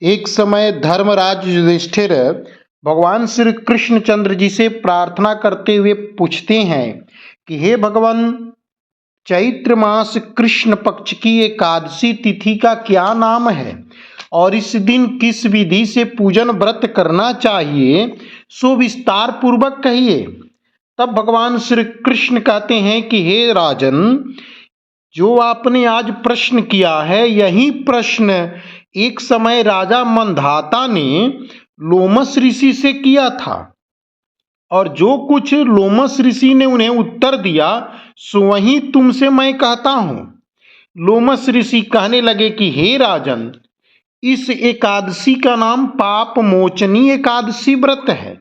एक समय धर्मराज युधिष्ठिर भगवान श्री कृष्णचंद्र जी से प्रार्थना करते हुए पूछते हैं कि हे भगवान, चैत्र मास कृष्ण पक्ष की एकादशी तिथि का क्या नाम है और इस दिन किस विधि से पूजन व्रत करना चाहिए, सो विस्तार पूर्वक कहिए। तब भगवान श्री कृष्ण कहते हैं कि हे राजन, जो आपने आज प्रश्न किया है, यही प्रश्न एक समय राजा मंधाता ने लोमस ऋषि से किया था, और जो कुछ लोमस ऋषि ने उन्हें उत्तर दिया सो वही तुमसे मैं कहता हूं। लोमस ऋषि कहने लगे कि हे राजन, इस एकादशी का नाम पाप मोचनी एकादशी व्रत है।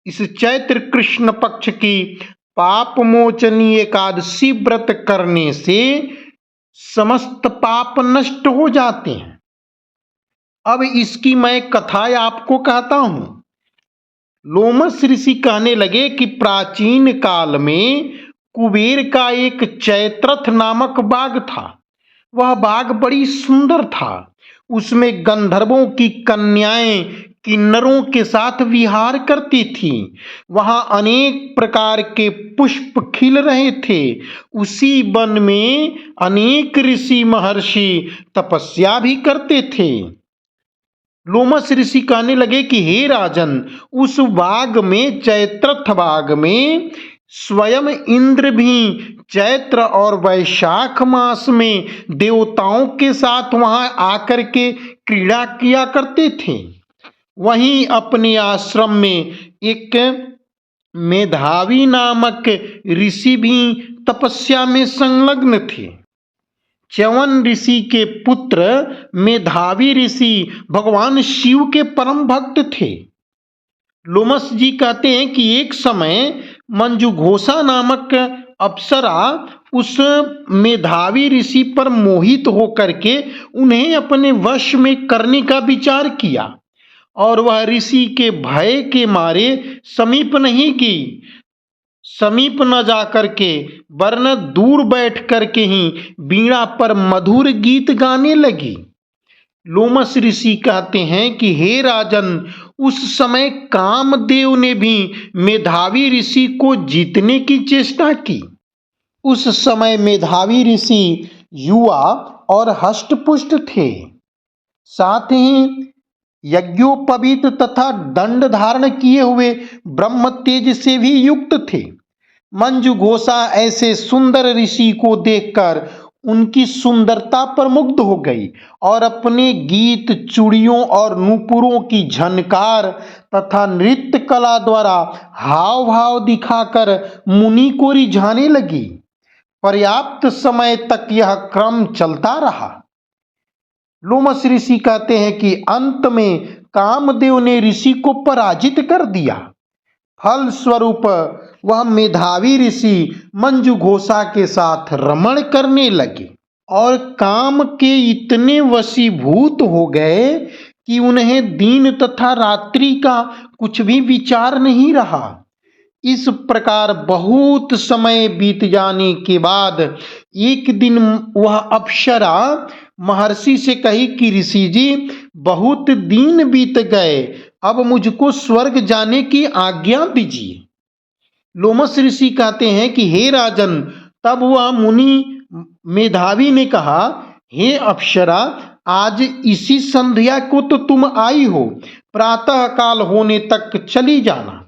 इस चैत्र कृष्ण पक्ष की पाप मोचनी एकादशी व्रत करने से समस्त पाप नष्ट हो जाते हैं। अब इसकी मैं कथा आपको कहता हूं। लोमस ऋषि कहने लगे कि प्राचीन काल में कुबेर का एक चैत्रथ नामक बाग था। वह बाग बड़ी सुंदर था। उसमें गंधर्वों की कन्याएं किन्नरों के साथ विहार करती थीं। वहां अनेक प्रकार के पुष्प खिल रहे थे। उसी वन में अनेक ऋषि महर्षि तपस्या भी करते थे। लोमस ऋषि कहने लगे कि हे राजन, उस बाग में, चैत्रथ बाग में, स्वयं इंद्र भी चैत्र और वैशाख मास में देवताओं के साथ वहां आकर के क्रीड़ा किया करते थे। वहीं अपने आश्रम में एक मेधावी नामक ऋषि भी तपस्या में संलग्न थे। च्यवन ऋषि के पुत्र मेधावी ऋषि भगवान शिव के परम भक्त थे। लोमस जी कहते हैं कि एक समय मंजुघोषा नामक अप्सरा उस मेधावी ऋषि पर मोहित होकर के उन्हें अपने वश में करने का विचार किया, और वह ऋषि के भय के मारे समीप नहीं गई। समीप न जाकर के वरन दूर बैठ करके ही वीणा पर मधुर गीत गाने लगी। लोमस ऋषि कहते हैं कि हे राजन, उस समय कामदेव ने भी मेधावी ऋषि को जीतने की चेष्टा की। उस समय मेधावी ऋषि युवा और हष्टपुष्ट थे, साथ ही यज्ञोपवीत तथा दंड धारण किए हुए ब्रह्म तेज से भी युक्त थे। मंजुघोषा ऐसे सुंदर ऋषि को देखकर उनकी सुंदरता पर मुग्ध हो गई और अपने गीत, चूड़ियों और नूपुरों की झनकार तथा नृत्य कला द्वारा हाव भाव दिखाकर मुनि को रिझाने लगी। पर्याप्त समय तक यह क्रम चलता रहा। लोमस ऋषि कहते हैं कि अंत में कामदेव ने ऋषि को पराजित कर दिया। फल स्वरूप वह मेधावी ऋषि मंजुघोषा के साथ रमण करने लगे और काम के इतने वशीभूत हो गए कि उन्हें दिन तथा रात्रि का कुछ भी विचार नहीं रहा। इस प्रकार बहुत समय बीत जाने के बाद एक दिन वह अप्सरा महर्षि से कही कि ऋषि जी, बहुत दिन बीत गए, अब मुझको स्वर्ग जाने की आज्ञा दीजिए। लोमस ऋषि कहते हैं कि हे राजन, तब वह मुनि मेधावी ने कहा, हे अप्सरा, आज इसी संध्या को तो तुम आई हो, प्रातः काल होने तक चली जाना।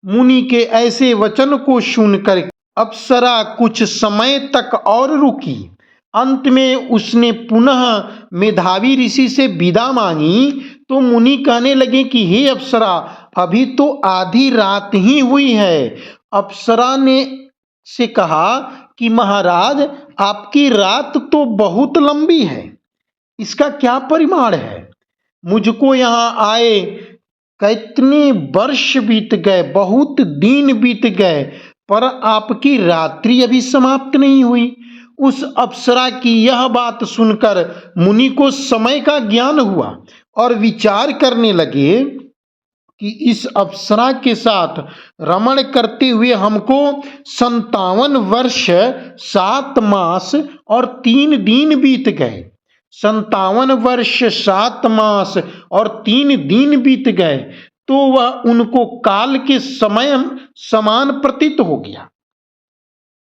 मुनि के ऐसे वचन को सुनकर अप्सरा कुछ समय तक और रुकी। अंत में उसने पुनः मेधावी ऋषि से विदा मांगी तो मुनि कहने लगे कि हे अप्सरा, अभी तो आधी रात ही हुई है। अप्सरा ने से कहा कि महाराज, आपकी रात तो बहुत लंबी है, इसका क्या परिमाण है? मुझको यहाँ आए कितने वर्ष बीत गए, बहुत दिन बीत गए, पर आपकी रात्रि अभी समाप्त नहीं हुई। उस अप्सरा की यह बात सुनकर मुनि को समय का ज्ञान हुआ और विचार करने लगे कि इस अप्सरा के साथ रमण करते हुए हमको 57 वर्ष 7 मास और 3 दिन बीत गए। 57 वर्ष 7 मास और 3 दिन बीत गए तो वह उनको काल के समय समान प्रतीत हो गया।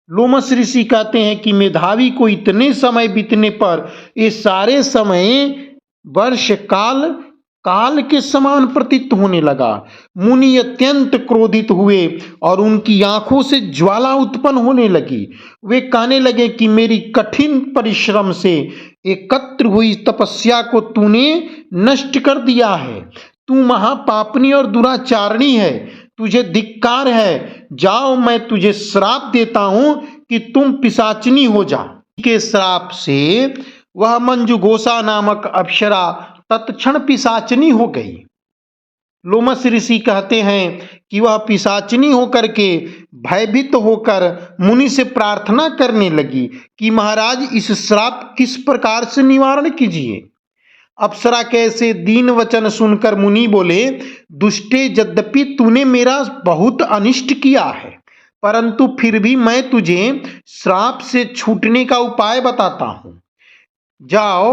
लोमस ऋषि कहते हैं कि मेधावी को इतने समय बीतने पर ये सारे समय वर्ष काल काल के समान प्रतीत होने लगा। मुनि अत्यंत क्रोधित हुए और उनकी आंखों से ज्वाला उत्पन्न होने लगी। वे कहने लगे कि मेरी कठिन परिश्रम से एकत्र हुई तपस्या को तूने नष्ट कर दिया है। तू महापापनी और दुराचारणी है, तुझे धिक्कार है। जाओ, मैं तुझे श्राप देता हूं कि तुम पिशाचिनी हो जा। के श्राप से वह मंजुघोषा नामक अप्सरा तत्क्षण पिशाचिनी हो गई। लोमस ऋषि कहते हैं कि वह पिशाचिनी होकर के भयभीत होकर मुनि से प्रार्थना करने लगी कि महाराज, इस श्राप किस प्रकार से निवारण कीजिए। अप्सरा के ऐसे दीन वचन सुनकर मुनि बोले, दुष्टे, यद्यपि तूने मेरा बहुत अनिष्ट किया है, परंतु फिर भी मैं तुझे श्राप से छूटने का उपाय बताता हूं। जाओ,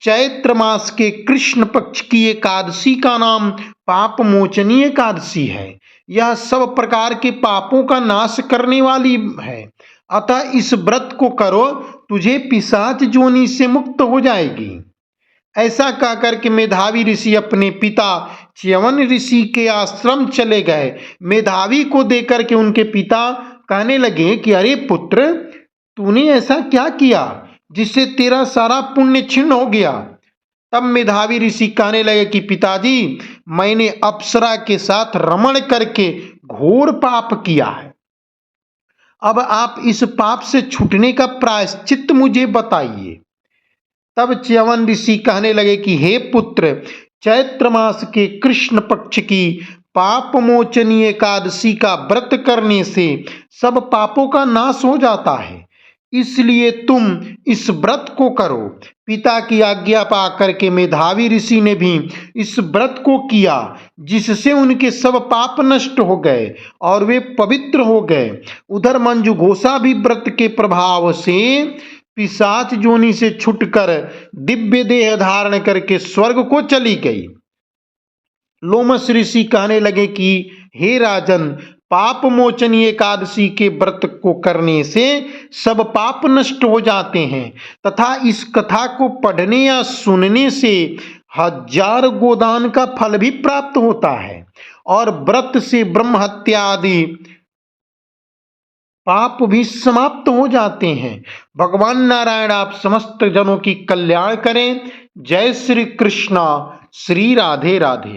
चैत्र मास के कृष्ण पक्ष की एकादशी का नाम पाप मोचनी एकादशी है। यह सब प्रकार के पापों का नाश करने वाली है, अतः इस व्रत को करो, तुझे पिशाच जोनी से मुक्त हो जाएगी। ऐसा कहकर के मेधावी ऋषि अपने पिता च्यवन ऋषि के आश्रम चले गए। मेधावी को देकर के उनके पिता कहने लगे कि अरे पुत्र, तूने ऐसा क्या किया जिससे तेरा सारा पुण्य क्षीण हो गया। तब मेधावी ऋषि कहने लगे कि पिताजी, मैंने अप्सरा के साथ रमण करके घोर पाप किया है। अब आप इस पाप से छूटने का प्रायश्चित मुझे बताइए। तब च्यवन ऋषि कहने लगे कि हे पुत्र, चैत्र मास के कृष्ण पक्ष की पाप मोचनी एकादशी का व्रत करने से सब पापों का नाश हो जाता है, इसलिए तुम इस व्रत को करो। पिता की आज्ञा पाकर के मेधावी ऋषि ने भी इस व्रत को किया, जिससे उनके सब पाप नष्ट हो गए और वे पवित्र हो गए। उधर मंजुघोषा भी व्रत के प्रभाव से पिशाच जोनी से छुटकर दिव्य देह धारण करके स्वर्ग को चली गई। लोमस ऋषि कहने लगे कि हे राजन, पाप मोचनी एकादशी के व्रत को करने से सब पाप नष्ट हो जाते हैं तथा इस कथा को पढ़ने या सुनने से 1000 गोदान का फल भी प्राप्त होता है और व्रत से ब्रह्म हत्या आदि पाप भी समाप्त हो जाते हैं। भगवान नारायण आप समस्त जनों की कल्याण करें। जय श्री कृष्णा। श्री राधे राधे।